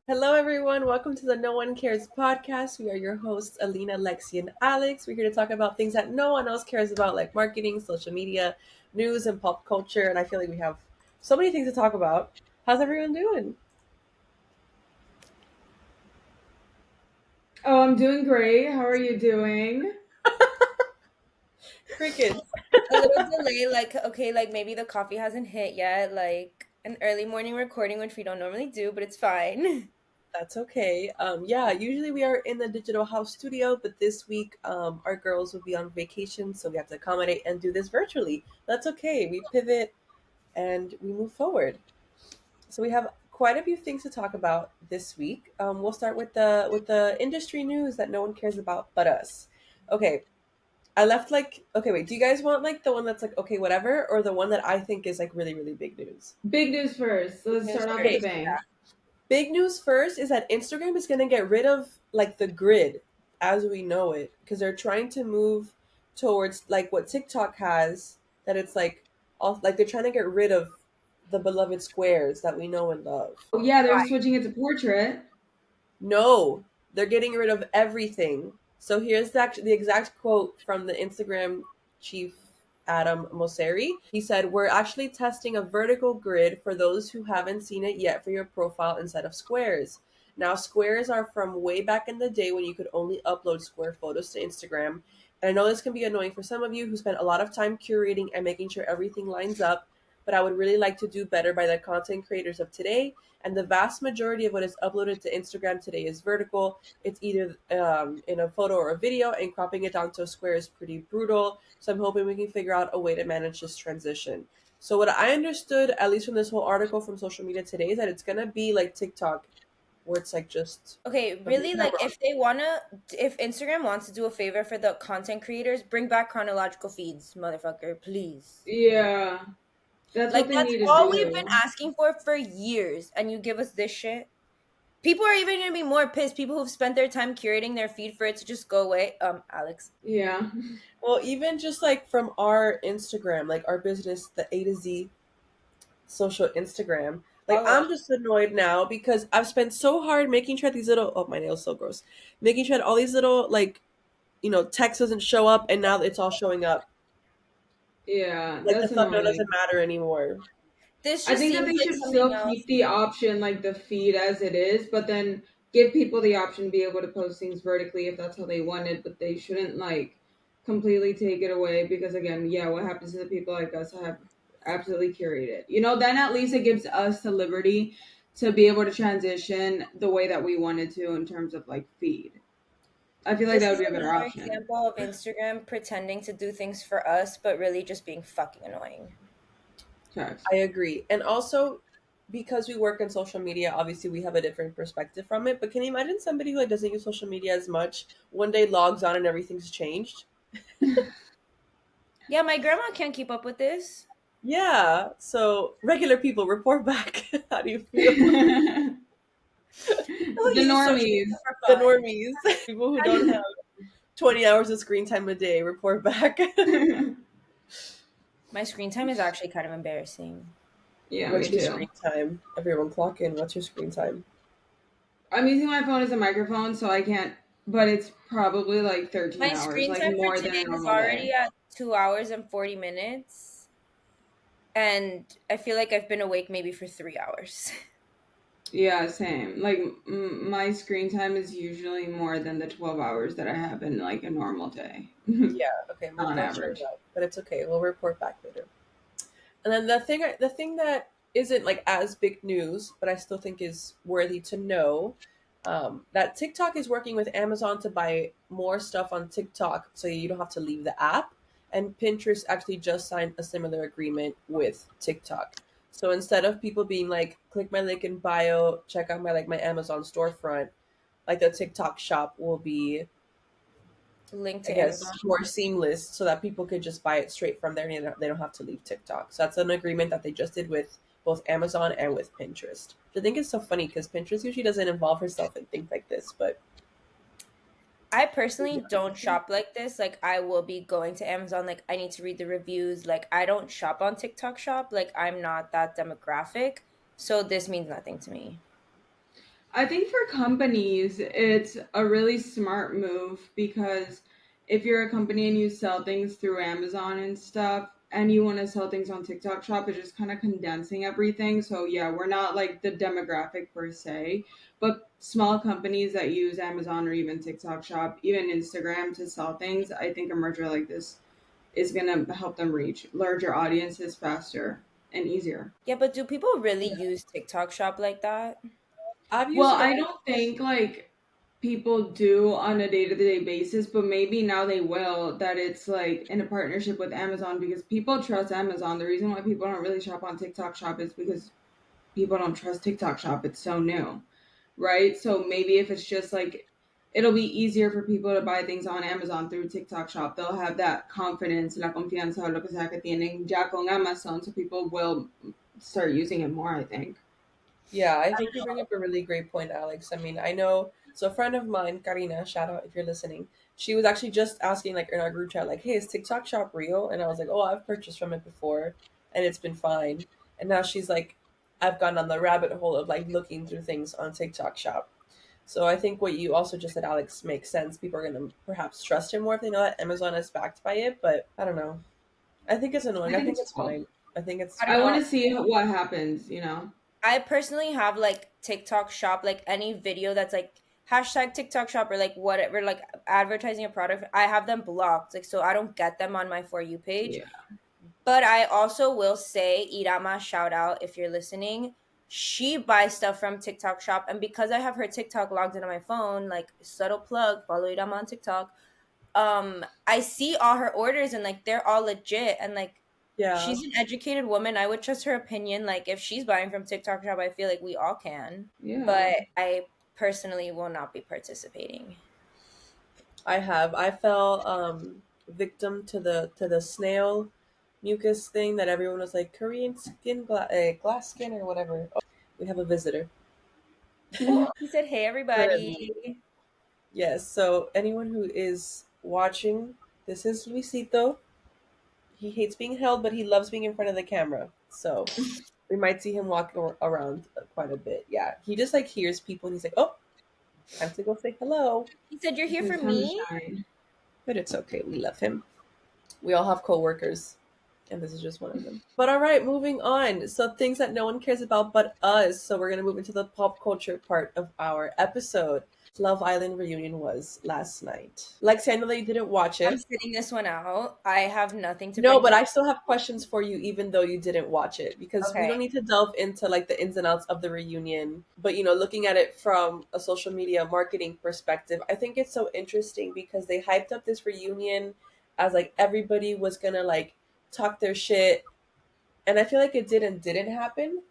Hello, everyone. Welcome to the No One Cares podcast. We are your hosts, Alina, Lexi, and Alex. We're here to talk about things that no one else cares about, like marketing, social media, news, and pop culture. And I feel like we have so many things to talk about. How's everyone doing? Oh, I'm doing great. How are you doing? Crickets. A little delay, like, okay, like maybe the coffee hasn't hit yet, like an early morning recording, which we don't normally do, but it's fine. That's okay. Yeah, usually we are in the digital house studio, but this week our girls will be on vacation, so we have to accommodate and do this virtually. That's okay. We pivot and we move forward. So we have quite a few things to talk about this week. We'll start with the industry news that no one cares about but us. Okay, I left like okay. Wait, do you guys want like the one that's like okay, whatever, or the one that I think is like really really big news? Big news first. Let's News start off with a Okay, first. bang. big news first is that Instagram is going to get rid of like the grid as we know it because they're trying to move towards like what TikTok has, that it's like all like they're trying to get rid of the beloved squares that we know and love. Oh, yeah, they're switching it to portrait. No, they're getting rid of everything. So here's the exact quote from the Instagram chief, Adam Mosseri. He said, "We're actually testing a vertical grid for those who haven't seen it yet for your profile instead of squares. Now, squares are from way back in the day when you could only upload square photos to Instagram. And I know this can be annoying for some of you who spend a lot of time curating and making sure everything lines up, but I would really like to do better by the content creators of today, and the vast majority of what is uploaded to Instagram today is vertical. It's either in a photo or a video, and cropping it down to a square is pretty brutal. So I'm hoping we can figure out a way to manage this transition." So what I understood, at least from this whole article from Social Media Today, is that it's gonna be like TikTok, where it's like just Okay, really, like if Instagram wants to do a favor for the content creators, bring back chronological feeds, motherfucker, please. Yeah, that's what Like they that's need to all we've been do. asking for years, and you give us this shit. People are even gonna be more pissed. People who've spent their time curating their feed for it to just go away. Alex. Yeah. well, even just like from our Instagram, like our business, the A to Z social Instagram. Like Follow I'm us. just annoyed now because I've spent so hard making sure these little my nails so gross. Making sure that all these little like text doesn't show up, and now it's all showing up. Yeah, Like the that's thumbnail doesn't annoying. matter anymore. This I just think that seems they like should something still else. keep the option, like the feed as it is, but then give people the option to be able to post things vertically if that's how they want it, but they shouldn't like completely take it away because again, yeah, what happens to the people like us have absolutely curated. Then at least it gives us the liberty to be able to transition the way that we wanted to in terms of like feed. I feel like This that would is be a better another option. example of Instagram pretending to do things for us, but really just being fucking annoying. Facts. I agree. And also because we work in social media, obviously we have a different perspective from it. But can you imagine somebody who like doesn't use social media as much one day logs on and everything's changed? Yeah, my grandma can't keep up with this. Yeah. So regular people report back. How do you feel? The Who use social normies. media for The fun? normies, people who don't have 20 hours of screen time a day, report back. My screen time is actually kind of embarrassing. Yeah, What's me your too. screen time? Everyone clock in. What's your screen time? I'm using my phone as a microphone, so I can't. But it's probably like 13 My hours, screen like time for more than today a was normal already day. at 2 hours and 40 minutes. And I feel like I've been awake maybe for 3 hours. Yeah, same. Like my screen time is usually more than the 12 hours that I have in like a normal day, Yeah, okay, well on that's showing average. up, but it's okay. We'll report back later. And then the thing that isn't like as big news, but I still think is worthy to know, that TikTok is working with Amazon to buy more stuff on TikTok, so you don't have to leave the app. And Pinterest actually just signed a similar agreement with TikTok. So instead of people being like, click my link in bio, check out my Amazon storefront, like the TikTok shop will be, Linked I to guess, Amazon. more seamless so that people could just buy it straight from there and they don't have to leave TikTok. So that's an agreement that they just did with both Amazon and with Pinterest. Which I think is so funny because Pinterest usually doesn't involve herself in things like this, but I personally don't shop like this. Like, I will be going to Amazon. Like, I need to read the reviews. Like, I don't shop on TikTok shop. Like, I'm not that demographic. So, this means nothing to me. I think for companies, it's a really smart move because if you're a company and you sell things through Amazon and stuff, and you want to sell things on TikTok Shop, it's just kind of condensing everything. So, yeah, we're not like the demographic per se, but small companies that use Amazon or even TikTok Shop, even Instagram to sell things, I think a merger like this is going to help them reach larger audiences faster and easier. Yeah, but do people really use TikTok Shop like that? I've Well, used it I only. don't think like people do on a day-to-day basis, but maybe now they will, that it's like in a partnership with Amazon because people trust Amazon. The reason why people don't really shop on TikTok Shop is because people don't trust TikTok Shop. It's so new, right? So maybe if it's just like it'll be easier for people to buy things on Amazon through TikTok Shop. They'll have that confidence, la confianza, o lo que sea que tienen ya con Amazon, so people will start using it more, I think. Yeah, I think you bring up a really great point, Alex. I mean, I know. So a friend of mine, Karina, shout out if you're listening. She was actually just asking, like in our group chat, like, "Hey, is TikTok Shop real?" And I was like, "Oh, I've purchased from it before, and it's been fine." And now she's like, "I've gone on the rabbit hole of like looking through things on TikTok Shop." So I think what you also just said, Alex, makes sense. People are gonna perhaps trust it more if they know that Amazon is backed by it. But I don't know. I think it's I annoying. I think think it's it's cool. fine. I think it's I don't I want know. to see what happens. I personally have like TikTok Shop, like any video that's like hashtag TikTok Shop or like whatever, like advertising a product. I have them blocked, like so I don't get them on my For You page. Yeah. But I also will say, Irama, shout out if you're listening. She buys stuff from TikTok Shop, and because I have her TikTok logged into my phone, like subtle plug, follow Irama on TikTok. I see all her orders and like they're all legit, and like yeah. she's an educated woman. I would trust her opinion. Like if she's buying from TikTok Shop, I feel like we all can. Yeah. But I personally will not be participating. I have. I fell victim to the snail mucus thing that everyone was like Korean glass skin or whatever. Oh, we have a visitor. He said, "Hey Currently. everybody." Yes. So anyone who is watching, this is Luisito. He hates being held, but he loves being in front of the camera. So we might see him walking around quite a bit. Yeah. He just like hears people and he's like, "Oh, time to go say hello." He said, "You're here for It's time to me." shine. But it's okay. We love him. We all have coworkers, and this is just one of them. But all right, moving on. So things that no one cares about but us. So we're gonna move into the pop culture part of our episode. Love Island reunion was last night. Lexi, I know that you didn't watch I'm it. sitting this one out. I have nothing to No, bring but to. I still have questions for you, even though you didn't watch it, because we Okay. don't need to delve into like the ins and outs of the reunion. But looking at it from a social media marketing perspective, I think it's so interesting because they hyped up this reunion as like everybody was gonna like talk their shit, and I feel like it didn't happen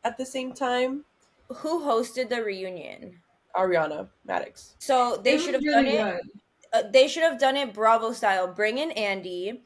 at the same time. Who hosted the reunion? Ariana Maddox. So It they should was have done really it. good. They should have done it Bravo style. Bring in Andy.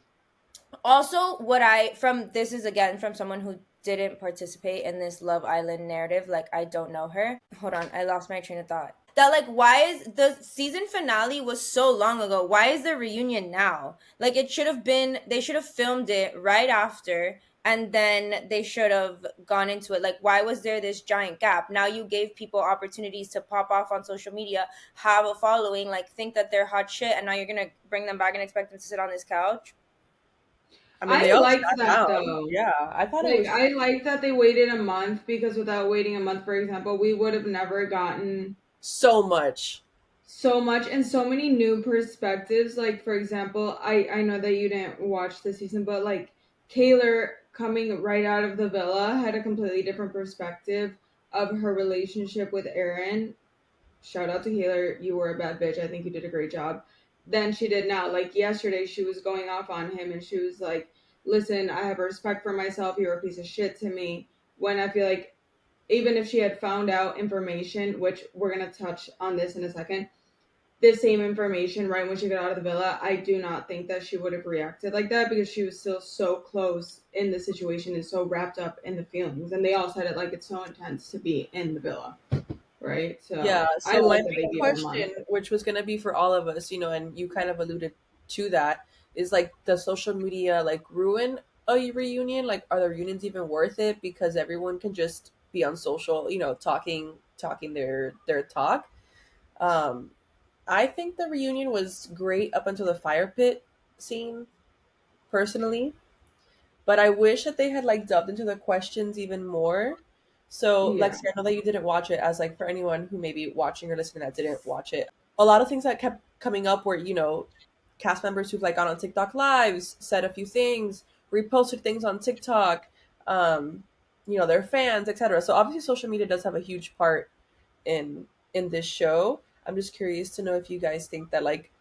Also, what I from this is again from someone who didn't participate in this Love Island narrative. Like I don't know her. Hold on, I lost my train of thought. That like why is the season finale was so long ago? Why is the reunion now? Like it should have been they should have filmed it right after and then they should have gone into it. Like why was there this giant gap? Now you gave people opportunities to pop off on social media, have a following, like think that they're hot shit and now you're going to bring them back and expect them to sit on this couch? I mean, they I all liked sat that down. though. Yeah, I thought it Like was I like that they waited a month because without waiting a month, for example, we would have never gotten so much. so much and so many new perspectives. Like for example, I know that you didn't watch the season, but like Taylor coming right out of the villa had a completely different perspective of her relationship with Aaron. Shout out to Taylor, you were a bad bitch. I think you did a great job. Than she did now. Like yesterday, she was going off on him and she was like, "Listen, I have respect for myself. You're a piece of shit to me." When I feel like even if she had found out information, which we're gonna touch on this in a second, the same information right when she got out of the villa, I do not think that she would have reacted like that because she was still so close in the situation and so wrapped up in the feelings. And they all said it like it's so intense to be in the villa, right? Yeah, So I so my like that they main gave it a month. question, which was going to be for all of us, and you kind of alluded to that, is like the social media like ruin a reunion? Like, are the reunions even worth it? Because everyone can just be on social, talking their talk. Um, I think the reunion was great up until the fire pit scene, personally, but I wish that they had like delved into the questions even more. So, Yeah. Lexi, I know that you didn't watch it. As like for anyone who may be watching or listening that didn't watch it, a lot of things that kept coming up were cast members who've like gone on TikTok lives, said a few things, reposted things on TikTok, um, their fans, etc. So obviously, social media does have a huge part in this show. I'm just curious to know if you guys think that like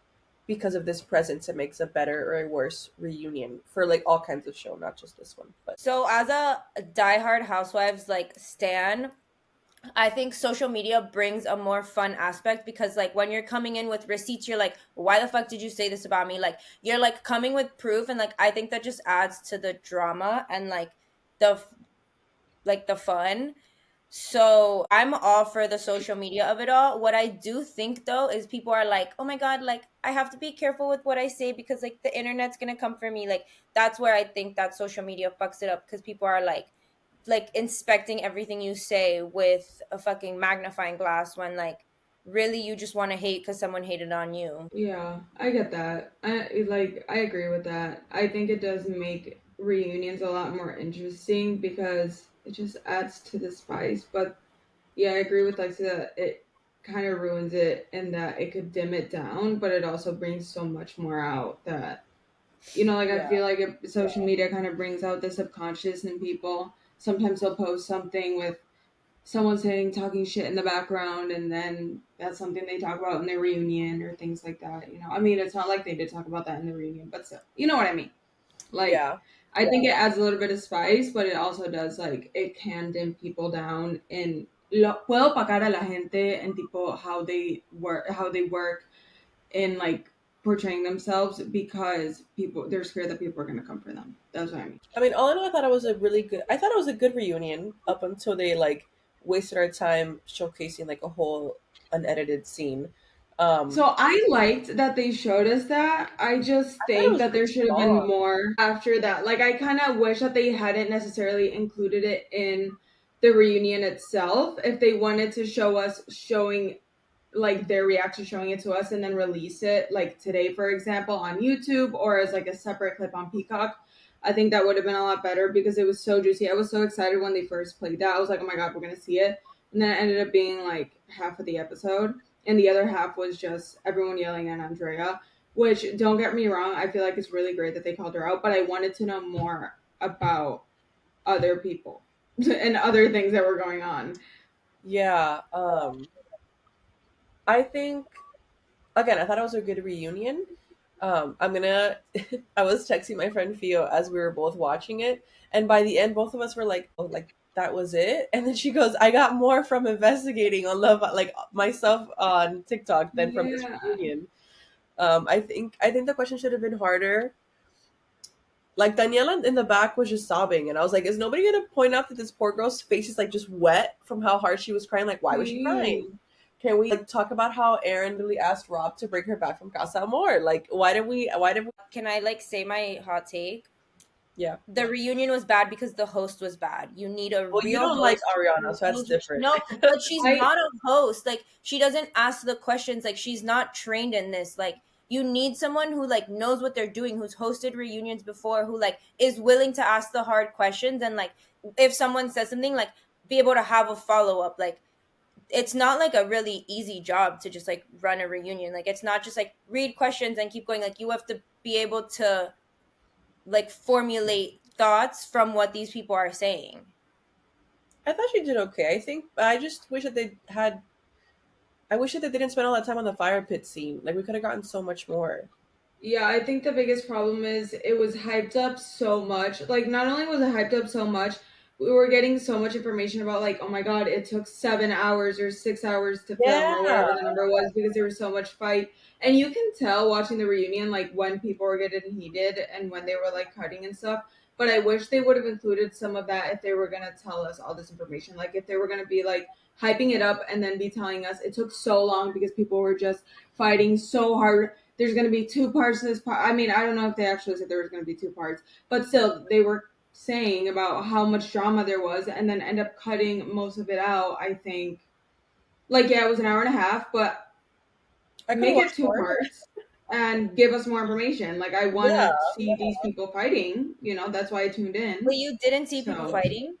because of this presence it makes a better or a worse reunion for like all kinds of show, not just this one. But So as a diehard Housewives like stan, I think social media brings a more fun aspect because like when you're coming in with receipts, you're like, why the fuck did you say this about me? Like you're like coming with proof, and like I think that just adds to the drama and like the the fun. So I'm all for the social media of it all. What I do think though is people are like, oh my God, like I have to be careful with what I say because like the internet's gonna come for me. Like that's where I think that social media fucks it up because people are like inspecting everything you say with a fucking magnifying glass when like really you just want to hate because someone hated on you. Yeah, I get that. I agree with that. I think it does make reunions a lot more interesting because it just adds to the spice. But yeah, I agree with Lexi that it kind of ruins it and that it could dim it down, but it also brings so much more out that like I yeah, feel like social media kind of brings out the subconscious in people. Sometimes they'll post something with someone saying talking shit in the background, and then that's something they talk about in their reunion or things like that. I mean, it's not like they did talk about that in the reunion, but still, you know what I mean. Like, yeah. I think it adds a little bit of spice, but it also does like it can dim people down and puedo opacar a la gente and tipo how they work in like portraying themselves because people they're scared that people are gonna come for them. That's what I mean. I mean, all in all, I thought it was a good reunion up until they like wasted our time showcasing like a whole unedited scene. So I liked that they showed us that. I just I thought it think was that there really should have been long. more after that. Like I kind of wish that they hadn't necessarily included it in the reunion itself if they wanted to show us showing like their reaction showing it to us and then release it like today for example on YouTube or as like a separate clip on Peacock. I think that would have been a lot better because it was so juicy. I was so excited when they first played that. I was like, "Oh my god, we're going to see it." And then it ended up being like half of the episode and the other half was just everyone yelling at Andrea, which don't get me wrong, I feel like it's really great that they called her out, but I wanted to know more about other people and other things that were going on. Yeah. I think again, I thought it was a good reunion. I'm gonna. I was texting my friend Fio as we were both watching it, and by the end, both of us were like, "Oh, like that was it." And then she goes, "I got more from investigating on Love, like myself on TikTok than from this Yeah. reunion." I think the question should have been harder. Like Daniela in the back was just sobbing, and I was like, "Is nobody gonna point out that this poor girl's face is like just wet from how hard she was crying? Like, why was she crying?" Same. Can we like talk about how Aaron literally asked Rob to bring her back from Casa Amor? Like, why did we Can I like say my hot take? yeah. The reunion was bad because the host was bad. You need a Well, you real don't like host. Ariana, so that's different. No, but she's I not a host. Like she doesn't ask the questions. Like she's not trained in this. Like you need someone who like knows what they're doing, who's hosted reunions before, who like is willing to ask the hard questions and like if someone says something like be able to have a follow up. Like it's not like a really easy job to just like run a reunion. Like it's not just like read questions and keep going. Like you have to be able to like formulate thoughts from what these people are saying. I thought she did okay. I think I just wish that they had. I wish that they didn't spend all that time on the fire pit scene. Like we could have gotten so much more. Yeah, I think the biggest problem is it was hyped up so much. Like, not only was it hyped up so much, we were getting so much information about, like, oh my God, it took 7 hours or 6 hours to film or Yeah, whatever the number was because there was so much fight. And you can tell watching the reunion, like, when people were getting heated and when they were, like, cutting and stuff. But I wish they would have included some of that if they were going to tell us all this information. Like, if they were going to be, like, hyping it up and then be telling us it took so long because people were just fighting so hard. There's going to be two parts to this part. I mean, I don't know if they actually said there was going to be two parts, but still, they were saying about how much drama there was and then end up cutting most of it out, I think, like, yeah, it was an hour and a half, but I could have make it watched two more. parts and give us more information. Like, I want Yeah. to see these people fighting, that's why I tuned But in. you didn't see people So, fighting?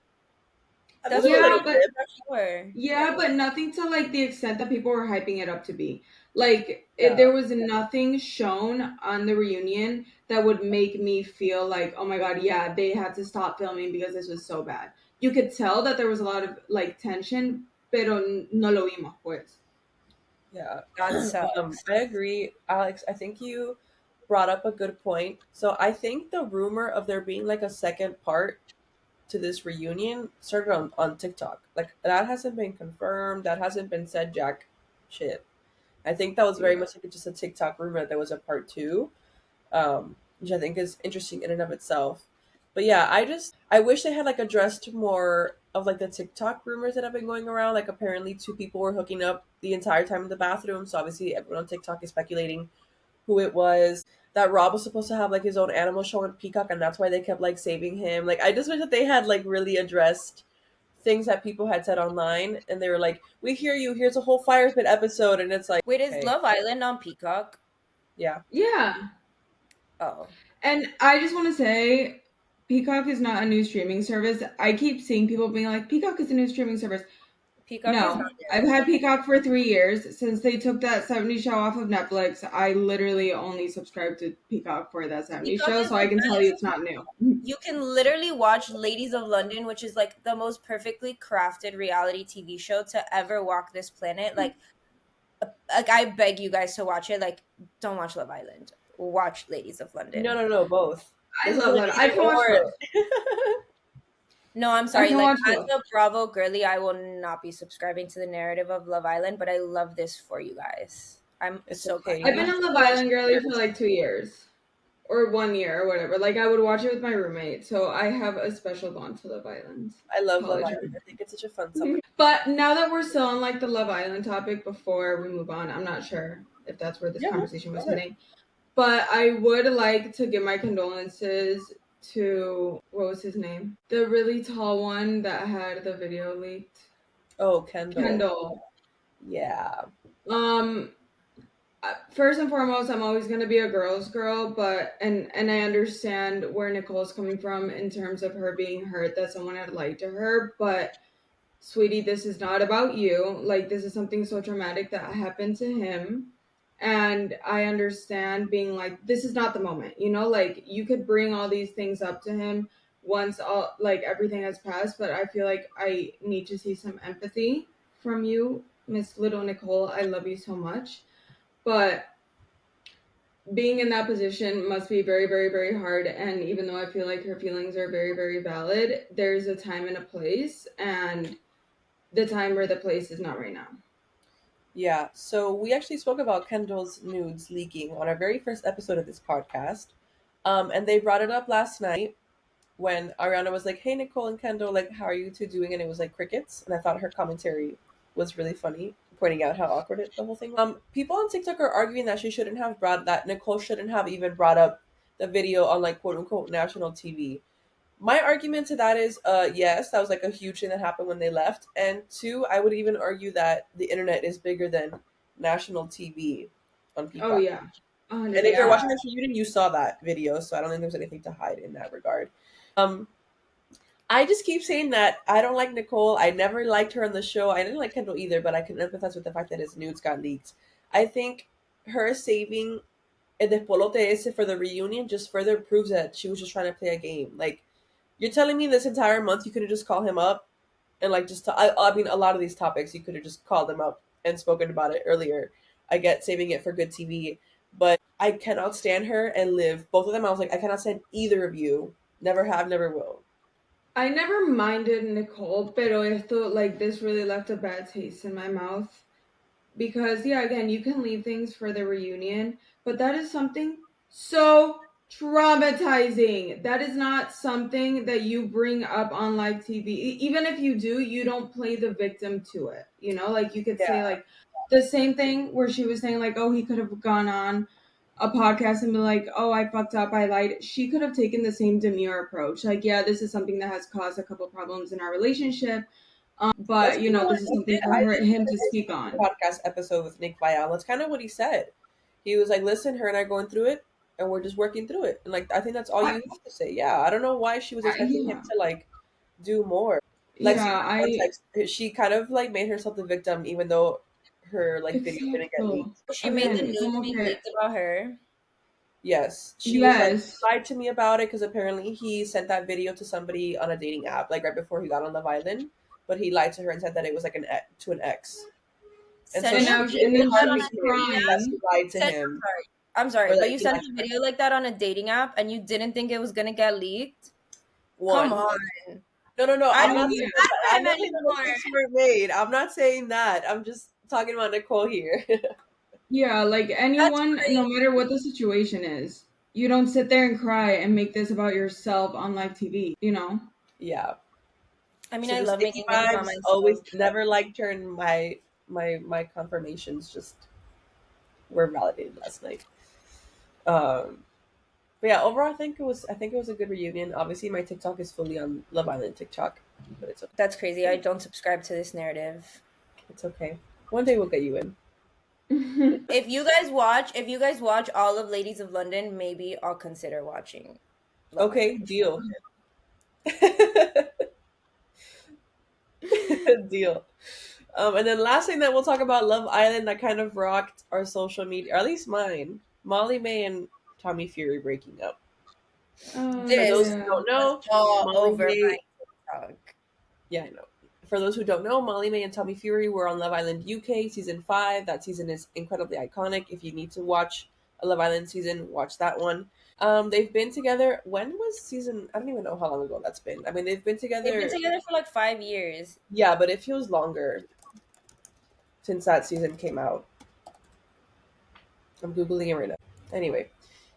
There's That's a what yeah, little made but me bit. sure. yeah, but nothing to like the extent that people were hyping it up to be. Like, Yeah. there was nothing shown on the reunion that would make me feel like, oh my god, yeah, they had to stop filming because this was so bad. You could tell that there was a lot of like tension, pero no lo vimos, pues. Yeah. That sucks. I agree, Alex. I think you brought up a good point. So I think the rumor of there being like a second part to this reunion started on TikTok. Like that hasn't been confirmed. That hasn't been said jack shit. I think that was very Yeah. much like just a TikTok rumor that there was a part two, which I think is interesting in and of itself. But yeah, I wish they had like addressed more of like the TikTok rumors that have been going around. Like apparently two people were hooking up the entire time in the bathroom. So obviously everyone on TikTok is speculating who it was. That Rob was supposed to have like his own animal show on Peacock, and that's why they kept like saving him. Like I just wish that they had like really addressed things that people had said online, and they were like, "We hear you. Here's a whole fire pit episode," and it's like, Wait, is okay, Love Island on Peacock? yeah, Yeah. Oh. And I just want to say, Peacock is not a new streaming service. I keep seeing people being like, Peacock is a new streaming service. Peacock is No, not I've new. had Peacock for 3 years. Since they took that 70 show off of Netflix, I literally only subscribed to Peacock for that 70 Peacock show, is so the I can tell you best. it's not new. You can literally watch Ladies of London, which is like the most perfectly crafted reality TV show to ever walk this planet. Like I beg you guys to watch it. Like, don't watch Love Island. Watch Ladies of no, London. no, no, both. I This isn't love an that. I either can watch or. both. No, I'm I sorry. can Like watch as both. a Bravo girly, I will not be subscribing to the narrative of Love Island, but I love this for you guys. I'm It's so okay. glad You I've you don't been watched have a to Love watch Island girly for years. like 2 years or 1 year or whatever. Like, I would watch it with my roommate, so I have a special bond to Love Island. I love Love College Island. room. I think it's such a fun summer. But now that we're still on like the Love Island topic, before we move on, I'm not sure if that's where this Yeah, conversation go was ahead. heading. But I would like to give my condolences to, what was his name? The really tall one that had the video leaked. Oh, Kendall. Kendall. Yeah. Um First and foremost, I'm always going to be a girl's girl, but and I understand where Nicole's coming from in terms of her being hurt that someone had lied to her, but sweetie, this is not about you. Like, this is something so traumatic that happened to him. And I understand being like, this is not the moment, like you could bring all these things up to him once all like everything has passed. But I feel like I need to see some empathy from you, Miss Little Nicole. I love you so much. But being in that position must be very, very, very hard. And even though I feel like her feelings are very, very valid, there's a time and a place. And the time or the place is not right now. Yeah. So we actually spoke about Kendall's nudes leaking on our very first episode of this podcast. And they brought it up last night when Ariana was like, "Hey, Nicole and Kendall, like, how are you two doing?" And it was like crickets, and I thought her commentary was really funny, pointing out how awkward the whole thing was. People on TikTok are arguing that Nicole shouldn't have even brought up the video on like quote unquote national TV. My argument to that is, yes, that was like a huge thing that happened when they left, and two, I would even argue that the internet is bigger than national TV on Oh, Peacock. yeah. And if you're 100%. Yeah. watching this reunion, you saw that video, so I don't think there's anything to hide in that regard. Um, I just keep saying that I don't like Nicole. I never liked her on the show. I didn't like Kendall either, but I can empathize with the fact that his nudes got leaked. I think her saving El Despolote ese for the reunion just further proves that she was just trying to play a game. Like, you're telling me this entire month you could have just called him up and like I mean, a lot of these topics you could have just called him up and spoken about it earlier. I get saving it for good TV, but I cannot stand her and Liv. Both of them, I was like, I cannot stand either of you. Never have, never will. I never minded Nicole, pero esto, like, this really left a bad taste in my mouth. Because, yeah, again, you can leave things for the reunion, but that is something so traumatizing. That is not something that you bring up on live TV. Even if you do, you don't play the victim to it. Like, you could say, Yeah, like, the same thing where she was saying, like, oh, he could have gone on a podcast and be like, "Oh, I fucked up, I lied." She could have taken the same demure approach. Like, yeah, this is something that has caused a couple problems in our relationship, That's but kind of what this is he something did. for I him listened to to his speak on. podcast episode with Nick Vial. That's kind of what he said. He was like, "Listen, her and I are going through it, and we're just working through it." And like, I think that's all I, you have to say. Yeah, I don't know why she was expecting him yeah, to like do more. Lexi, yeah, for context, she kind of like made herself the victim, even though her like video didn't get exactly. leaked. She made the Again, news como be que, leaked about her. Yes, she was like, yes, "He lied to me about it because apparently he sent that video to somebody on a dating app, like right before he got on Love Island. But he lied to her and said that it was like to an ex, and so Sending and a she now, video and made it then like that she harder on was a for him dating app. because crying. he lied to Send, him, I'm sorry, or but that you he sent lied a to her. video like that on a dating app and you didn't think it was gonna get leaked? Come One, on. no, no, no. I I'm don't not Yeah, think saying that. that I'm for him not saying that anymore. mistakes were made. I'm not saying that. I'm just talking about Nicole here. yeah, like That's anyone, no crazy. matter what the situation is, you don't sit there and cry and make this about yourself on live TV. Yeah. I mean, So I just love icky making things about vibes. Always myself. never liked her, and my confirmations just were validated last night. Um, but yeah, overall, I think it was a good reunion. Obviously, my TikTok is fully on Love Island TikTok, but it's okay. That's crazy. I don't subscribe to this narrative. It's okay. One day we'll get you in. If you guys watch all of Ladies of London, maybe I'll consider watching Love Okay, Island. deal. Deal. And then last thing that we'll talk about Love Island that kind of rocked our social media, or at least mine. Molly May and Tommy Fury breaking up. Oh For those This who yeah. don't was know, all Molly over my May. TikTok. Yeah, I know. For those who don't know, Molly May and Tommy Fury were on Love Island UK season 5. That season is incredibly iconic. If you need to watch a Love Island season, watch that one. They've been together. When was season? I don't even know how long ago that's been. I mean, they've been They've been together. together for like 5 years. Yeah, but it feels longer since that season came out. I'm googling it right now. Anyway,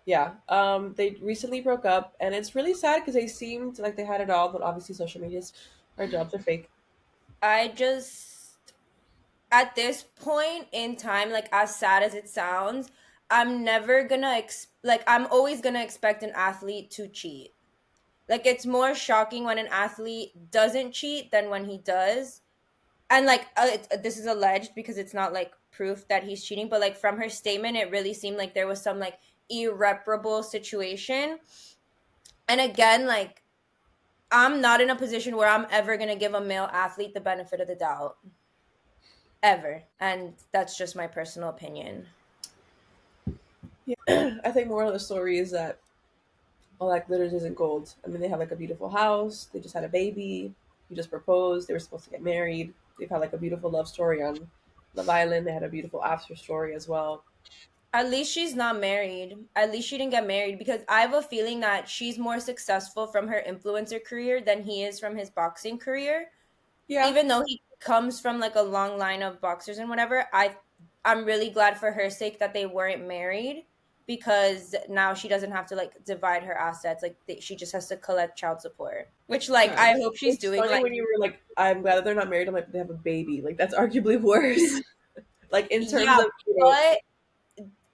yeah. They recently broke up, and it's really sad because they seemed like they had it all, but obviously social media's our jobs are fake. I just, at this point in time, like as sad as it sounds, I'm never gonna I'm always gonna expect an athlete to cheat. Like it's more shocking when an athlete doesn't cheat than when he does. And like this is alleged because it's not like proof that he's cheating, but like from her statement it really seemed like there was some like irreparable situation. And again, like I'm not in a position where I'm ever going to give a male athlete the benefit of the doubt ever, and that's just my personal opinion. Yeah, I think moral of the story is that all that glitters isn't gold. I mean, they have like a beautiful house. They just had a baby. He just proposed. They were supposed to get married. They've had like a beautiful love story on Love Island. They had a beautiful after story as well. At least she's not married. At least she didn't get married, because I have a feeling that she's more successful from her influencer career than he is from his boxing career. Yeah, Even though he comes from like a long line of boxers and whatever, I'm really glad for her sake that they weren't married, because now she doesn't have to like divide her assets. Like she just has to collect child support, which like I Facts. hope she's it's doing. funny Like when you were like, "I'm glad that they're not married." I'm like, "They have a baby." Like that's arguably worse. Like in terms yeah, of but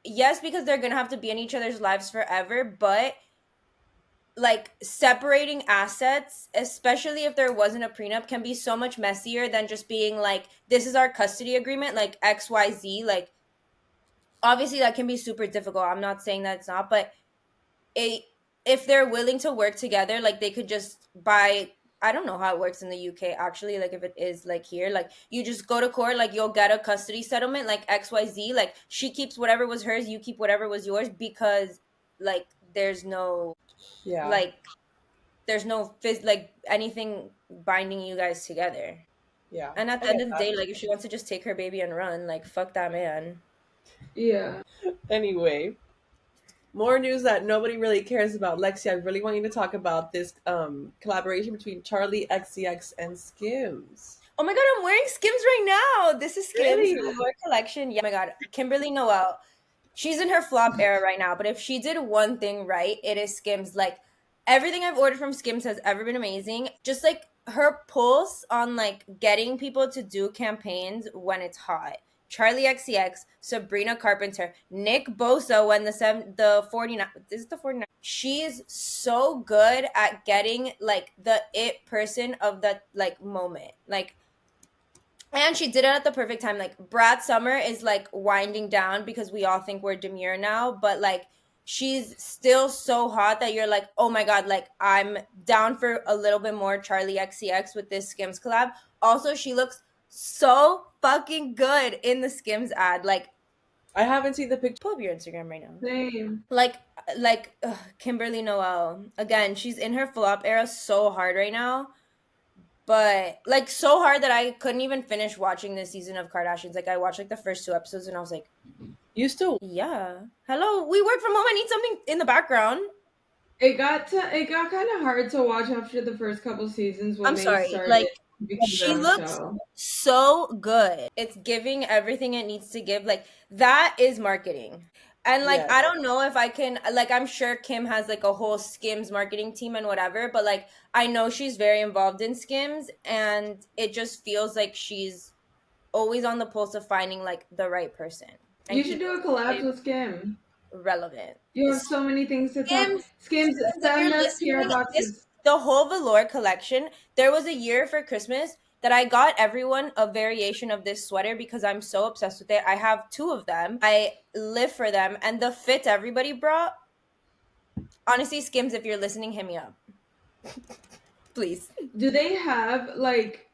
yes, because they're gonna have to be in each other's lives forever. But like separating assets, especially if there wasn't a prenup, can be so much messier than just being like, this is our custody agreement, like XYZ. Like obviously that can be super difficult. I'm not saying that it's not, but it, if they're willing to work together, like they could just buy, I don't know how it works in the UK actually, like if it is like here, like you just go to court, like you'll get a custody settlement like XYZ, like she keeps whatever was hers, you keep whatever was yours, because like there's no yeah, like like anything binding you guys together. yeah, And at I the end get of the that. day, like if she wants to just take her baby and run, like fuck that man. Yeah. Anyway, more news that nobody really cares about. Lexi, I really want you to talk about this collaboration between Charlie XCX and Skims. Oh my god, I'm wearing Skims right now. This is Skims Really? Velour collection. Yeah, oh my god, Kimberly Noel. She's in her flop era right now, but if she did one thing right, it is Skims. Like everything I've ordered from Skims has ever been amazing. Just like her pulse on like getting people to do campaigns when it's hot. Charlie XCX, Sabrina Carpenter, Nick Bosa when the 49, is it the 49? She's so good at getting like the it person of that like moment. Like, and she did it at the perfect time. Like Brad Summer is like winding down because we all think we're demure now, but like she's still so hot that you're like, oh my god, like I'm down for a little bit more Charlie XCX with this Skims collab. Also, she looks so fucking good in the Skims ad. Like, I haven't seen the picture. pull up your Instagram right now. Same. Like Kimberly Noel again. She's in her flop era so hard right now, but like so hard that I couldn't even finish watching this season of Kardashians. Like I watched like the first 2 episodes and I was like, You still yeah, hello, we work from home. I need something in the background. It got kind of hard to watch after the first couple seasons when I'm they sorry, started like become their she own looks show. so good. It's giving everything it needs to give. Like that is marketing. And like yes. I don't know if I can like I'm sure Kim has like a whole Skims marketing team and whatever, but like I know she's very involved in Skims and it just feels like she's always on the pulse of finding like the right person and You should keeping do a collab it with Skim. relevant. You have so many things to talk. Skims, Skims, Skims, if send you're us PR listening, this boxes. the whole velour collection. There was a year for Christmas that I got everyone a variation of this sweater because I'm so obsessed with it. I have 2 of them. I live for them, and the fit everybody brought. Honestly, Skims, if you're listening, hit me up, please. Do they have like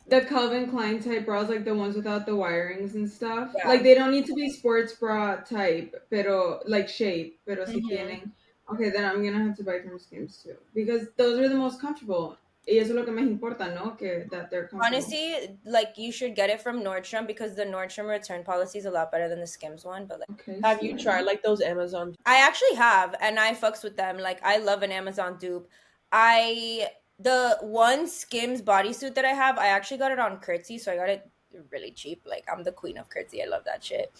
the Calvin Klein type bras, like the ones without the wirings and stuff? Yeah. Like they don't need to be sports bra type, pero like shape, pero si Mhm. tienen. Okay, then I'm gonna have to buy from Skims too because those are the most comfortable. Y eso es lo que más importa, ¿no? Que that they're comfortable. Honestly, like you should get it from Nordstrom because the Nordstrom return policy is a lot better than the Skims one. But like, Okay, Have you tried slay. like those Amazon? I actually have, and I fucks with them. Like I love an Amazon dupe. I the one Skims bodysuit that I have, I actually got it on Curtsy, so I got it really cheap. Like I'm the queen of Curtsy. I love that shit.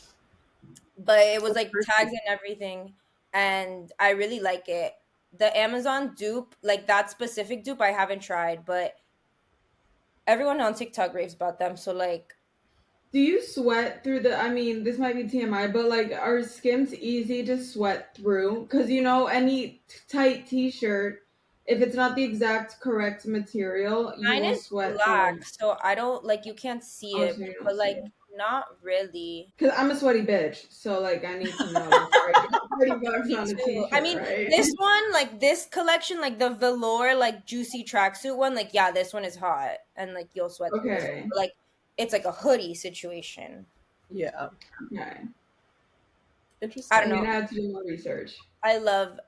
But it was What's like first? tags and everything, and I really like it. The Amazon dupe, like that specific dupe, I haven't tried, but everyone on TikTok raves about them. So like, Do you sweat through the? I mean, this might be TMI, but like, are Skims easy to sweat through? Because you know, any tight T-shirt, if it's not the exact correct material, you mine will is sweat black, through. so I don't like you can't see Oh, it, so you don't but see like it. not really. Because I'm a sweaty bitch, so like, I need to know before I get $30 Me on a too. I T-shirt, mean, right? this one, like this collection, like the velour, like juicy tracksuit one, like yeah, this one is hot and like you'll sweat through this one. Okay. But, like it's like a hoodie situation. Yeah, Okay. I interesting. don't I'm know. gonna have to do more research. I love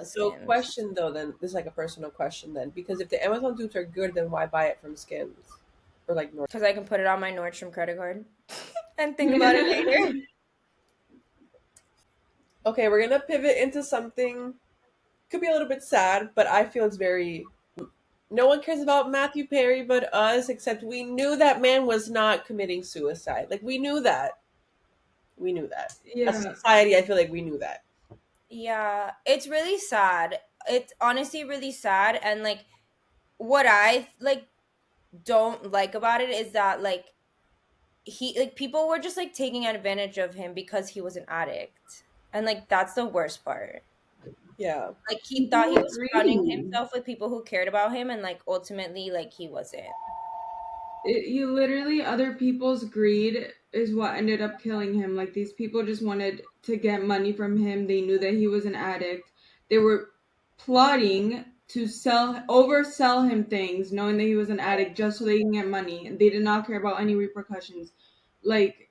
So, Skims. question though, then this is like a personal question then, because if the Amazon dupes are good, then why buy it from Skims or like North? Because I can put it on my Nordstrom credit card and think about it later. Okay, we're gonna pivot into something could be a little bit sad, but I feel it's very. No one cares about Matthew Perry but us, except we knew that man was not committing suicide. Like we knew that. We knew that. As a Yeah. society, I feel like we knew that. Yeah, it's really sad. It's honestly really sad. And like what I like don't like about it is that like he like people were just like taking advantage of him because he was an addict. And like that's the worst part. Yeah. Like he People thought he were was surrounding greedy. himself with people who cared about him and like ultimately like he wasn't. You literally, other people's greed is what ended up killing him. Like these people just wanted to get money from him. They knew that he was an addict. They were plotting to oversell him things, knowing that he was an addict just so they can get money. And they did not care about any repercussions. Like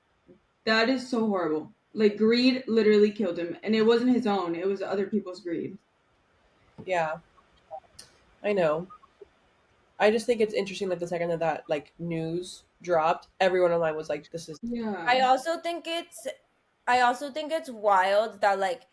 that is so horrible. Like greed literally killed him. And it wasn't his own, it was other people's greed. Yeah. I know. I just think it's interesting that the second that like news dropped, everyone online was like, "This is I Yeah. also think it's I also think it's wild that like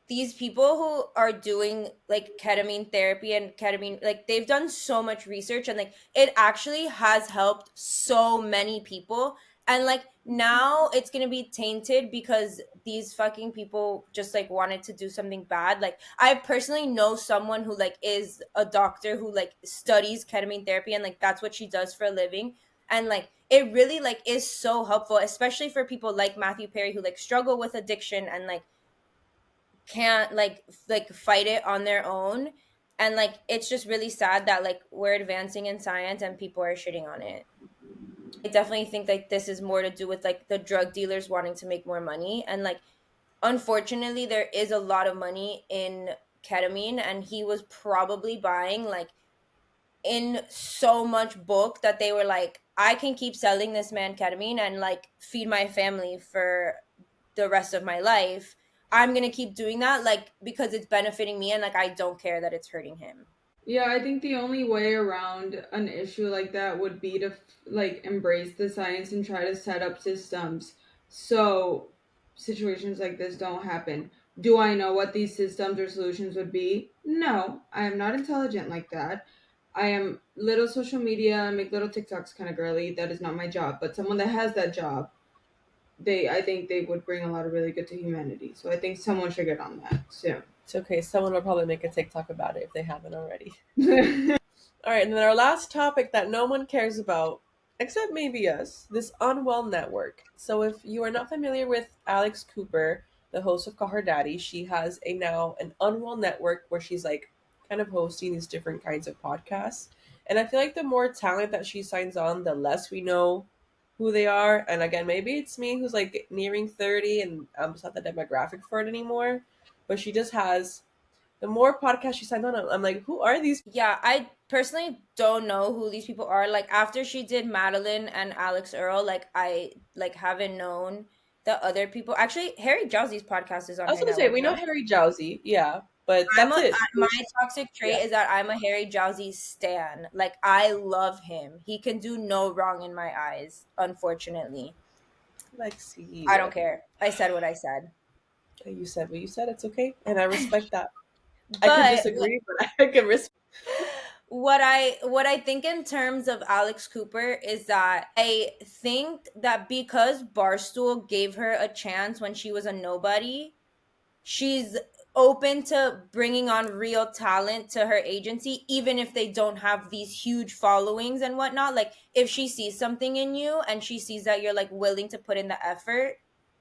these people who are doing like ketamine therapy and ketamine like they've done so much research and like it actually has helped so many people and like now it's going to be tainted because these fucking people just like wanted to do something bad. Like I personally know someone who like is a doctor who like studies ketamine therapy and like that's what she does for a living, And like it really like is so helpful, especially for people like Matthew Perry who like struggle with addiction and like can't like fight it on their own. And like it's just really sad that like we're advancing in science and people are shitting on it. I definitely think like this is more to do with like the drug dealers wanting to make more money. And like unfortunately there is a lot of money in ketamine, and he was probably buying like in so much bulk that they were like, I can keep selling this man ketamine and like feed my family for the rest of my life. I'm gonna keep doing that, like, because it's benefiting me and like I don't care that it's hurting him. Yeah, I think the only way around an issue like that would be to like embrace the science and try to set up systems so situations like this don't happen. Do I know what these systems or solutions would be? No, I am not intelligent like that. I am little social media, make little TikToks kind of girly. That is not my job, but someone that has that job, I think they would bring a lot of really good to humanity. So I think someone should get on that soon. It's okay. Someone will probably make a TikTok about it if they haven't already. All right, and then our last topic that no one cares about, except maybe us, this Unwell Network. So if you are not familiar with Alex Cooper, the host of Call Her Daddy, she has a now an Unwell Network where she's like kind of hosting these different kinds of podcasts. And I feel like the more talent that she signs on, the less we know who they are. And again, maybe it's me who's like nearing 30 and I'm just not the demographic for it anymore. But she just has the more podcasts she signs on, I'm like, who are these? Yeah, I personally don't know who these people are. Like after she did Madeline and Alex Earl, like I like haven't known the other people. Actually, Harry Jowsey's podcast is I on was her gonna say we network, know no? Harry Jowsey, yeah, but that's it. My toxic Yeah, trait is that I'm a Harry Jowsey stan. Like I love him. He can do no wrong in my eyes, unfortunately. I Lexi, don't care. I said what I said. you said what you said. It's okay, and I respect that. I could But disagree, but I can respect. what I think in terms of Alex Cooper is that I think that because Barstool gave her a chance when she was a nobody, she's open to bringing on real talent to her agency, even if they don't have these huge followings and whatnot. Like if she sees something in you and she sees that you're like willing to put in the effort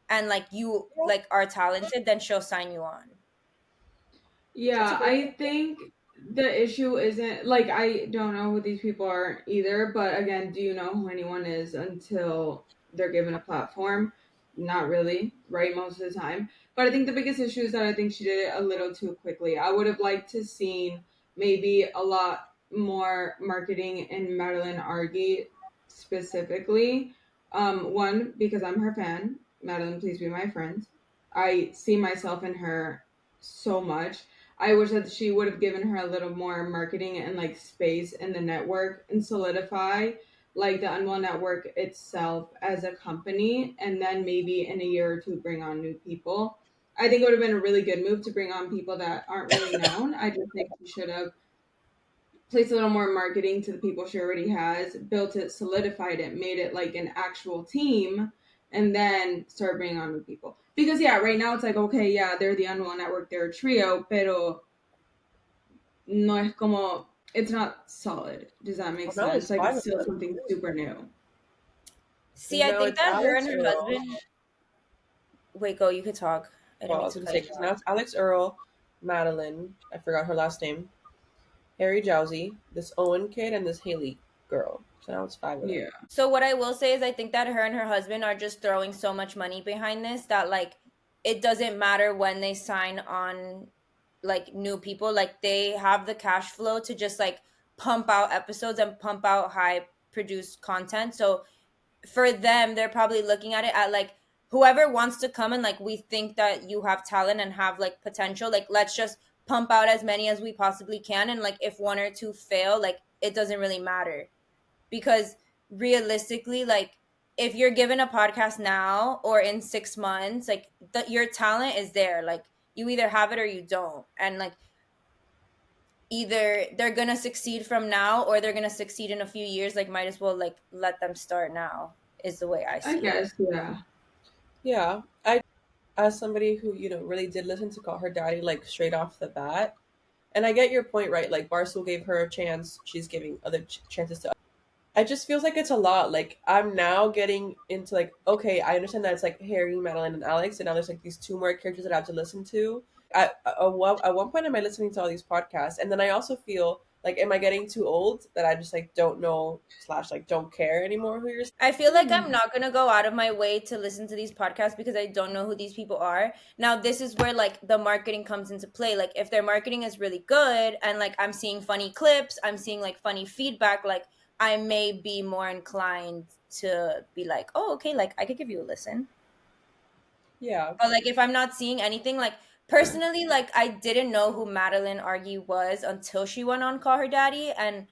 and like you like are talented, then she'll sign you on. That's a Yeah, great I point. think the issue isn't like I don't know who these people are either, but again, do you know who anyone is until they're given a platform? Not really, right? Most of the time. But I think the biggest issue is that I think she did it a little too quickly. I would have liked to seen maybe a lot more marketing in Madeline Argy specifically. One, because I'm her fan. Madeline, please be my friend. I see myself in her so much. I wish that she would have given her a little more marketing and like space in the network and solidify like the Unwell Network itself as a company, and then maybe in a year or two bring on new people. I think it would have been a really good move to bring on people that aren't really known. I just think she should have placed a little more marketing to the people she already has, built it, solidified it, made it like an actual team, and then start bringing on new people. Because yeah, right now it's like okay, yeah, they're the Unwell Network, they're a trio, pero no es como it's not solid. Does that make Well, now sense? there's Like five it's of still them. something super new. See, I No, think it's that her and Alex her Earl. husband. Wait, go. You could talk. I didn't Well, I mean was to gonna cut say you because now off. it's Alex Earl, Madeline. I forgot her last name. Harry Jowsey, this Owen kid, and this Haley girl. So now it's five of them. Yeah. So what I will say is I think that her and her husband are just throwing so much money behind this that like it doesn't matter when they sign on like new people, like they have the cash flow to just like pump out episodes and pump out high produced content. So for them, they're probably looking at it at like whoever wants to come and like we think that you have talent and have like potential, like let's just pump out as many as we possibly can, and like if one or two fail, like it doesn't really matter because realistically like if you're given a podcast now or in 6 months, like your talent is there, like you either have it or you don't, and like either they're gonna succeed from now or they're gonna succeed in a few years, like might as well like let them start now is the way I I see it. guess, yeah. Yeah, I as somebody who really did listen to Call Her Daddy like straight off the bat, and I get your point, right? Like Barstool gave her a chance, she's giving other chances to. it just feels like it's a lot. Like I'm now getting into like, okay, I understand that it's like Harry, Madeline, and Alex, and now there's like these two more characters that I have to listen to. At one point, am I listening to all these podcasts? And then I also feel like, am I getting too old that I just like don't know slash like don't care anymore who you're? I feel like I'm not gonna go out of my way to listen to these podcasts because I don't know who these people are. Now, this is where like the marketing comes into play. Like, if their marketing is really good and like I'm seeing funny clips, I'm seeing like funny feedback, like I may be more inclined to be like, oh, okay, like I could give you a listen. Yeah, But like if I'm not seeing anything, like personally, like I didn't know who Madeline Argy was until she went on Call Her Daddy, and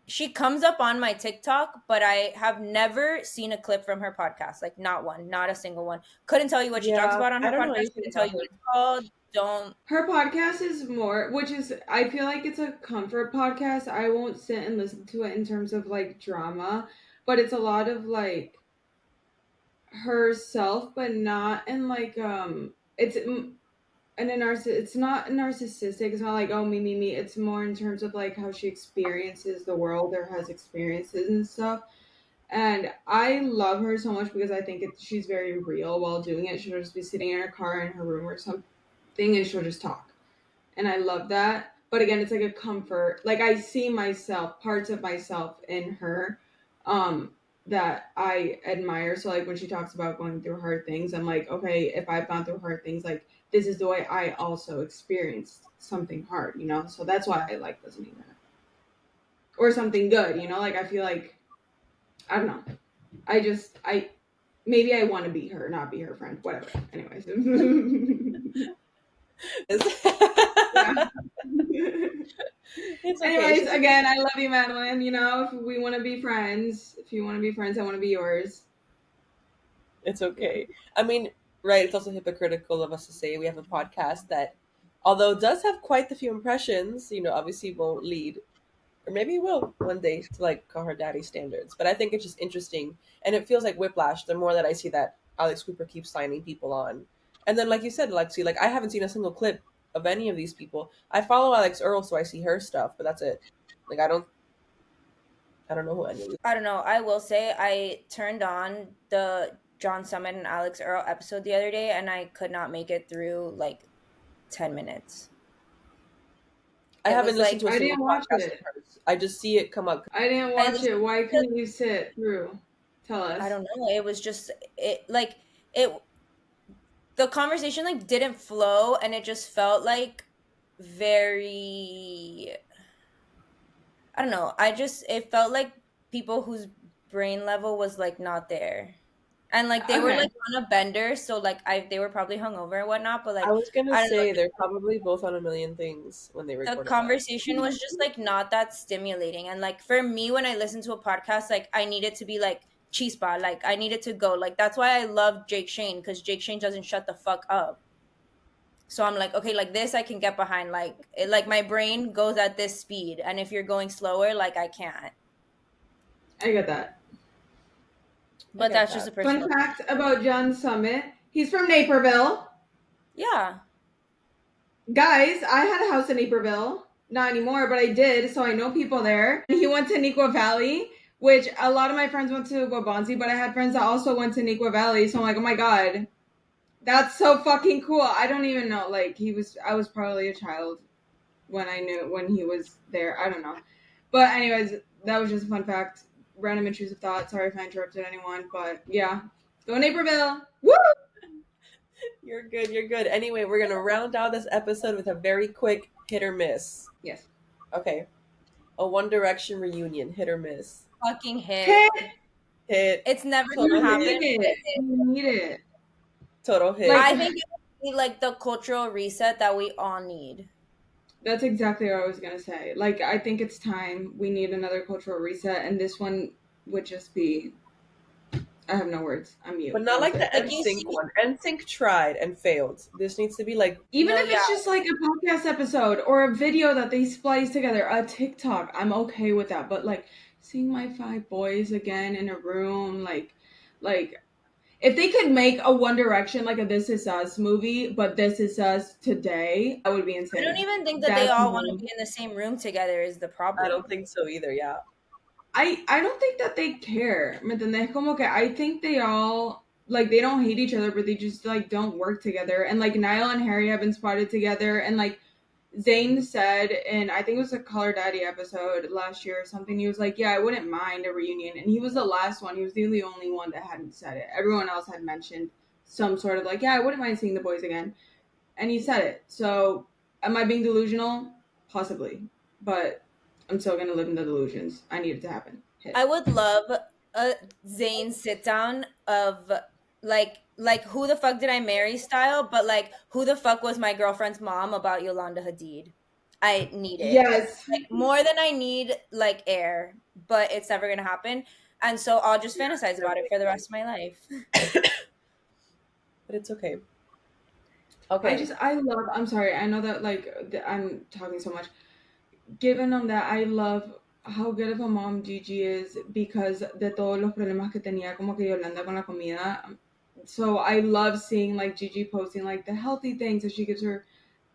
she comes up on my TikTok, but I have never seen a clip from her podcast. Like not one, not a single one. Couldn't tell you what she talks yeah. about on I her don't know podcast. anything Couldn't tell about you what her. it's called. Don't. Her podcast is more, which is, I feel like it's a comfort podcast. I won't sit and listen to it in terms of like drama, but it's a lot of like herself, but not in like, it's and a it's not narcissistic. It's not like, oh, me. It's more in terms of like how she experiences the world or has experiences and stuff. And I love her so much because I think she's very real while doing it. She'll just be sitting in her car in her room or something, and she'll just talk, and I love that. But again, it's like a comfort. Like I see myself, parts of myself in her, um, that I admire. So like when she talks about going through hard things, I'm like, okay, if I've gone through hard things, like this is the way I also experienced something hard, you know. So that's why I like listening to her. Or something good, you know. Like I feel like, I don't know. I maybe I want to be her, not be her friend. Whatever. Anyways. Yeah. It's okay. Anyways, She's a again, I love you, Madeline. You know, if we want to be friends, if you want to be friends, I want to be yours. It's Yeah. okay. I mean, right, it's also hypocritical of us to say we have a podcast that, although does have quite the few impressions, obviously won't lead, or maybe it will one day to like Call Her Daddy standards. But I think it's just interesting. And it feels like whiplash the more that I see that Alex Cooper keeps signing people on. And then, like you said, Lexi, like I haven't seen a single clip of any of these people. I follow Alex Earl, so I see her stuff, but that's it. Like I don't know who any of these. I don't know. I will say I turned on the John Summit and Alex Earl episode the other day, and I could not make it through like 10 minutes. I It haven't was listened like to a I single didn't watch podcast of it. hers. I just see it come up. I didn't I watch listened it. Why to, couldn't you sit through? Tell I us. don't know. It was just it the conversation like didn't flow, and it just felt like very, I don't know. It felt like people whose brain level was like not there. And like they were Okay. like on a bender, so like they were probably hungover and whatnot, but I like was gonna I don't know, say they're probably both on a million things when they the recorded that. conversation was just like not that stimulating. And like for me, when I listen to a podcast, like I need it to be like chispa, like I need it to go. Like that's why I love Jake Shane, because Jake Shane doesn't shut the fuck up. So I'm like, okay, like this I can get behind. Like like my brain goes at this speed, and if you're going slower, like I can't. I get that. I But get that's just a that. Fun personal. fact about John Summit. He's from Naperville. Yeah. Guys, I had a house in Naperville. Not anymore, but I did, so I know people there. He went to Neuqua Valley, which a lot of my friends went to Wabansi, but I had friends that also went to Neuqua Valley, so I'm like, oh my god, that's so fucking cool. I don't even know. Like I was probably a child when I knew when he was there. I don't know. But anyways, that was just a fun fact. Random intrusive thought. Sorry if I interrupted anyone, but yeah. Go Naperville. Woo! You're good. You're good. Anyway, we're gonna round out this episode with a very quick hit or miss. Yes. Okay, a One Direction reunion, hit or miss. Fucking hit. Hit. Hit. It's never You Total gonna hit. happen, need but it. it You need it. Total Like hit. I think it would be like the cultural reset that we all need. that's exactly what I was gonna say. Like I think it's time. We need another cultural reset, and this one would just be. I have no words. I'm mute. But That not was like the it. Like you NSYNC see, one. NSYNC tried and failed. This needs to be like Even no, if yeah, it's just like a podcast episode or a video that they splice together, a TikTok, I'm okay with that. But like seeing my five boys again in a room, like if they could make a One Direction like a This Is Us movie, but This Is Us today, that would be I don't insane. even think that they That's all want to my be in the same room together is the I don't problem. think so either. Yeah. I don't think that they care. ¿Me entendés? Como que I think they all like they don't hate each other, but they just like don't work together. And like Niall and Harry have been spotted together, and like Zayn said, and I think it was a Color Daddy episode last year or something. He was like, "Yeah, I wouldn't mind a reunion," and he was the last one. He was the only one that hadn't said it. Everyone else had mentioned some sort of like, "Yeah, I wouldn't mind seeing the boys again," and he said it. So, am I being delusional? Possibly, but I'm still gonna live in the delusions. I need it to happen. Hit. I would love a Zayn sit down of like who the fuck did I marry style, but like who the fuck was my girlfriend's mom about Yolanda Hadid. I need it. Yes, Like more than I need like air, but it's never gonna happen. And so I'll just fantasize about it for the rest of my life. But it's okay. I Okay. just I love. I'm sorry. I know that I'm talking so much. Given on that, I love how good of a mom Gigi is because de todos los problemas que tenía como que Yolanda con la comida. So I love seeing like Gigi posting like the healthy things that she gives her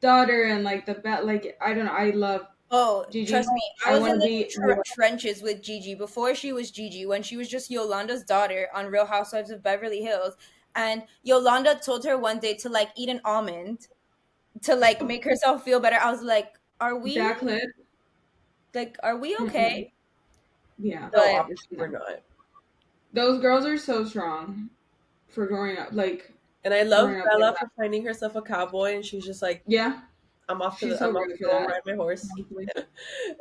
daughter and like the bet. Like I don't know. I love Oh, Gigi. trust me, I I was want in to the be. trenches with Gigi before she was Gigi, when she was just Yolanda's daughter on Real Housewives of Beverly Hills. And Yolanda told her one day to like eat an almond to like make herself feel better. I was like, That clip. are we Mm-mm. okay? Yeah. No, But obviously No. we're not. Those girls are so strong for growing up. Like And I love growing up like Bella that. for finding herself a cowboy, and she's just like, Yeah. She's so I'm off good to for go that. ride my horse. Honestly.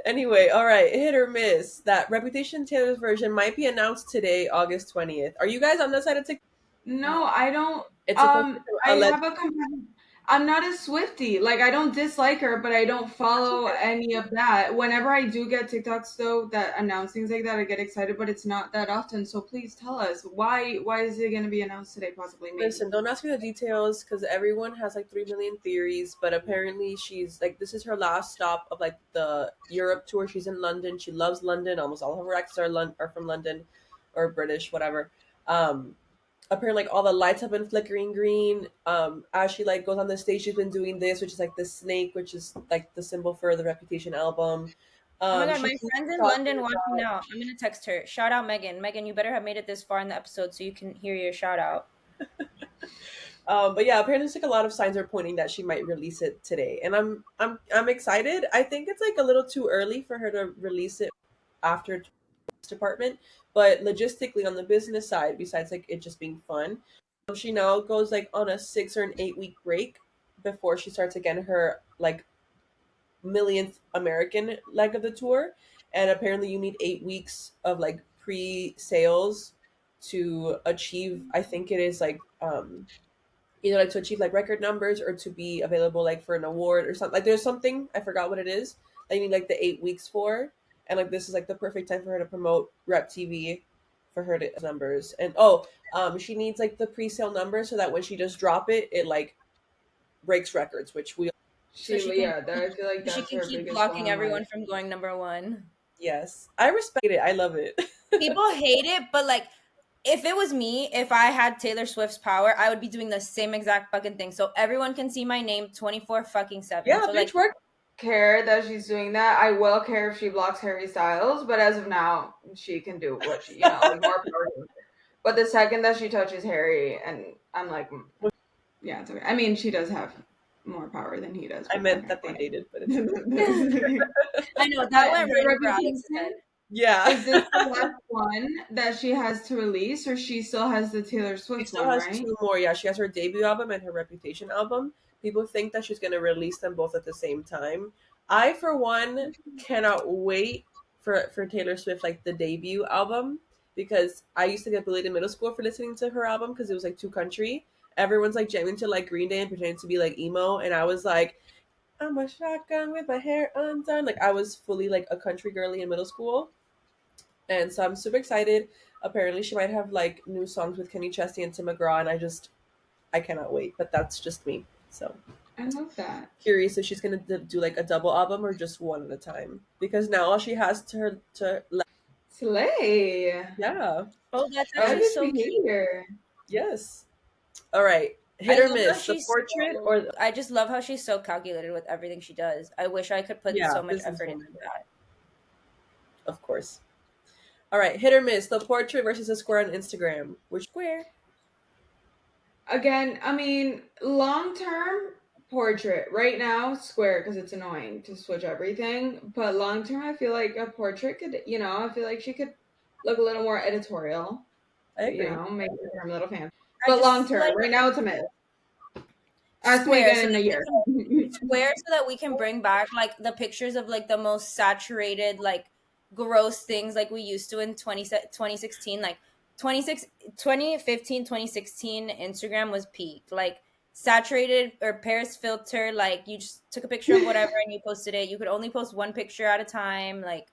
Anyway, all right, hit or miss. That Reputation Taylor's version might be announced today, August 20th. Are you guys on the side of TikTok? No, I don't. It's supposed to I alleged. have a competitive. I'm not a Swiftie. Like I don't dislike her, but I don't That's follow okay. any of that. Whenever I do get TikToks though that announce things like that, I get excited, but it's not that often. So please tell us why is it going to be announced today? Possibly, maybe. Listen, don't ask me the details because everyone has like 3 million theories. But apparently, she's like, this is her last stop of like the Europe tour. She's in London. She loves London. Almost all of her exes are from London, or British, whatever. Um, Apparently, like all the lights have been flickering green. As she like goes on the stage, she's been doing this, which is like the snake, which is like the symbol for the Reputation album. oh my god, She my keeps friend's in talking London watching about. now. I'm gonna text her. Shout out Megan. Megan, you better have made it this far in the episode so you can hear your shout out. But yeah, apparently, it's like a lot of signs are pointing that she might release it today, and I'm excited. I think it's like a little too early for her to release it after department, but logistically on the business side, besides like it just being fun, she now goes like on a 6 or an 8 week break before she starts again her like millionth American leg of the tour. And apparently, you need 8 weeks of like pre sales to achieve, I think it is like, either like to achieve like record numbers or to be available like for an award or something. Like, there's something, I forgot what it is, that you need like the 8 weeks for. And like, this is like the perfect time for her to promote Rep TV for her to numbers. And she needs like the pre sale number so that when she does drop it, it like breaks records, which we So she can Yeah, that I feel like she that's can her keep biggest blocking one. everyone Like from going number one. yes, I respect it. I love it. People hate it, but like if it was me, if I had Taylor Swift's power, I would be doing the same exact fucking thing. So everyone can see my name 24 fucking 7. Yeah, So like bitch, work. care that she's doing that. I will care if she blocks Harry Styles, but as of now, she can do what she, like more power to her. But the second that she touches Harry, and I'm like, yeah, it's okay. I mean, she does have more power than he does, I but meant okay, that they whatever. dated, but it's okay. But I know that went the right over Alex's head. reputation, Yeah. is this the last one that she has to release, or she still has the Taylor She Swift still one, has right? 2 more. Yeah, she has her debut album and her Reputation album. People think that she's going to release them both at the same time. I, for one, cannot wait for Taylor Swift, like the debut album, because I used to get bullied in middle school for listening to her album because it was like too country. Everyone's like jamming to like Green Day and pretending to be like emo, and I was like, I'm a shotgun with my hair undone. Like, I was fully like a country girly in middle school, and so I'm super excited. Apparently, she might have like new songs with Kenny Chesney and Tim McGraw, and I cannot wait. But that's just me. So I love that. curious if she's gonna do like a double album or just one at a time, because now all she has to her to Slay. yeah, Oh, that's I like actually his so cute. behavior. yes. All right, I hit or love how miss, the she's portrait so, or the, I just love how she's so calculated with everything she does. I wish I could put yeah, so much effort into businesswoman, that. of course. All right, hit or miss. The portrait versus the square on Instagram. Which Square. Again, I mean, long term portrait. Right now, square because it's annoying to switch everything. But long term, I feel like a portrait could, I feel like she could look a little more editorial. I agree. Make her a little fan. I But long just like term, right now it's a miss. Ask me square again so in a that year. square so that we can bring back like the pictures of like the most saturated like gross things like we used to in 2016 like 26 2015 2016 Instagram was peak like saturated or Paris filter like you just took a picture of whatever and you posted it. You could only post one picture at a time, like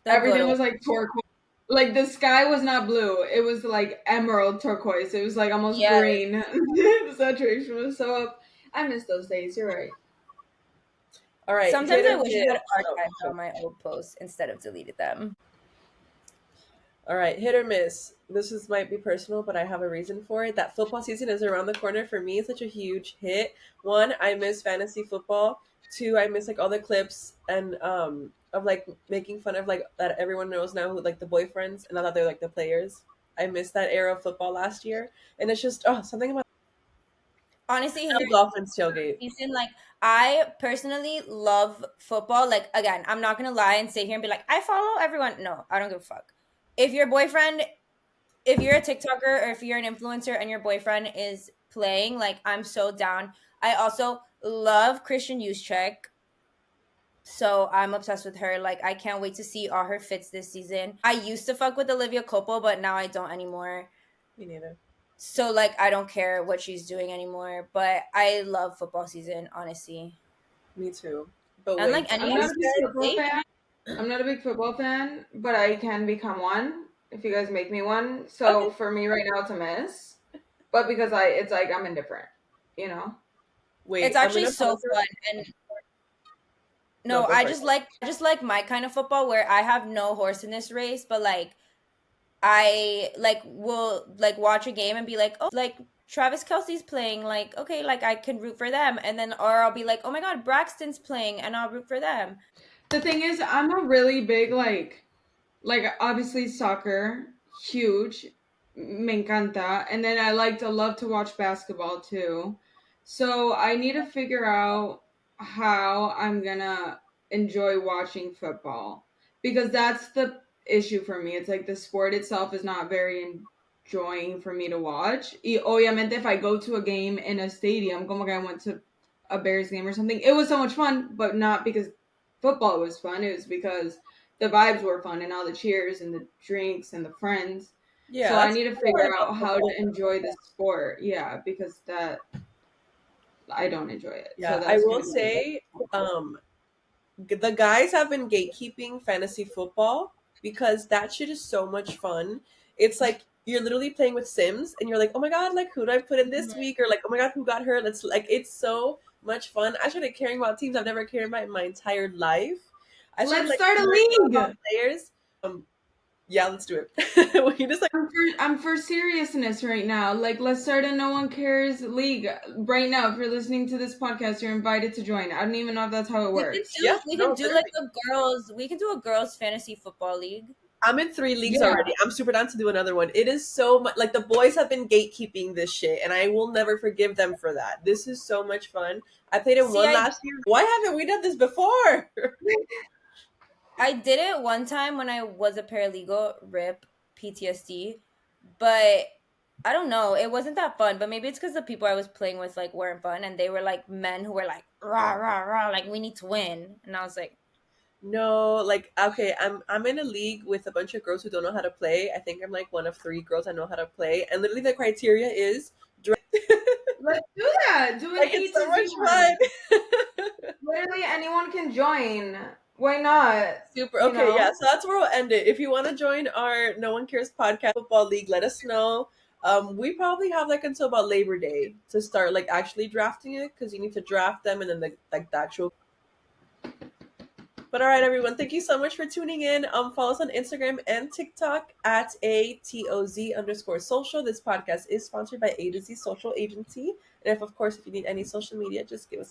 the good Everything old. was like turquoise. Like the sky was not blue. It was like emerald turquoise. It was like almost Yeah. green. The saturation was so up. I miss those days. You're right. All right, Sometimes hit I or wish I miss. had archived all my old posts instead of deleted them. All right, hit or miss. This is might be personal, but I have a reason for it. That football season is around the corner for me. It's such a huge hit. One, I miss fantasy football. Two, I miss like all the clips and of like making fun of like that everyone knows now who like the boyfriends and now that they're like the players. I missed that era of football last year, and it's just something about Honestly, the Dolphins tailgate. season. Like I personally love football. Like again, I'm not gonna lie and sit here and be like, I follow everyone. No, I don't give a fuck. If your boyfriend, if you're a TikToker or if you're an influencer and your boyfriend is playing, like I'm so down. I also love Christian Juszczyk. So I'm obsessed with her. Like I can't wait to see all her fits this season. I used to fuck with Olivia Copo, but now I don't anymore. Me neither. So like I don't care what she's doing anymore. But I love football season, honestly. Me too. But And wait, like any I'm not a big football state. fan. I'm not a big football fan, but I can become one if you guys make me one. okay. So for me right now, it's a miss. But because it's like I'm indifferent, you know. It's Wait, I'm actually gonna so pause fun. it. And No, no, go I for it. just like my kind of football where I have no horse in this race, but like I like will like watch a game and be like Travis Kelsey's playing, like okay, like I can root for them, and then or I'll be like, oh my god, Braxton's playing, and I'll root for them. The thing is, I'm a really big like obviously soccer, huge, me encanta, and then I like to love to watch basketball too. So I need to figure out how I'm gonna enjoy watching football because that's the issue for me. It's like the sport itself is not very enjoying for me to watch. Obviamente, if I go to a game in a stadium, como que I went to a Bears game or something, it was so much fun, but not because football was fun. It was because the vibes were fun and all the cheers and the drinks and the friends. Yeah, So I that's need to what I figure love out how football. to enjoy the sport. Yeah, because that I don't enjoy it. So Yeah, I that's will gonna be say, um, the guys have been gatekeeping fantasy football because that shit is so much fun. It's like you're literally playing with Sims and you're like, oh my god, like who do I put in this Mhm. week? Or like, oh my god, who got hurt? That's like it's so much fun. I started caring about teams I've never cared about in my entire life. I started let's like start a learning about league. players. Yeah, let's do it. We just like I'm for seriousness right now. Like, let's start a no one cares league right now. If you're listening to this podcast, you're invited to join. I don't even know if that's how it works. yeah, We can no, do like literally. a girls fantasy football league. I'm in 3 leagues Yeah, already. I'm super down to do another one. It is so much like the boys have been gatekeeping this shit, and I will never forgive them for that. This is so much fun. I played in See, one last year. Why haven't we done this before? I did it one time when I was a paralegal, rip PTSD, but I don't know, it wasn't that fun. But maybe it's because the people I was playing with like weren't fun, and they were like men who were like rah rah rah, like we need to win, and I was like, No, like okay, I'm in a league with a bunch of girls who don't know how to play. I think I'm like one of 3 girls I know how to play, and literally the criteria is let's do that. Do an like A it's so to Z much one. fun. Literally anyone can join. Why not? Super. You Okay, yeah. know? So that's where we'll end it. If you want to join our No One Cares podcast football league, let us know. We probably have like until about Labor Day to start like actually drafting it because you need to draft them and then the actual. But all right, everyone, thank you so much for tuning in. Follow us on Instagram and TikTok at ATOZ_social. This podcast is sponsored by A to Z Social Agency. And if, of course, if you need any social media, just give us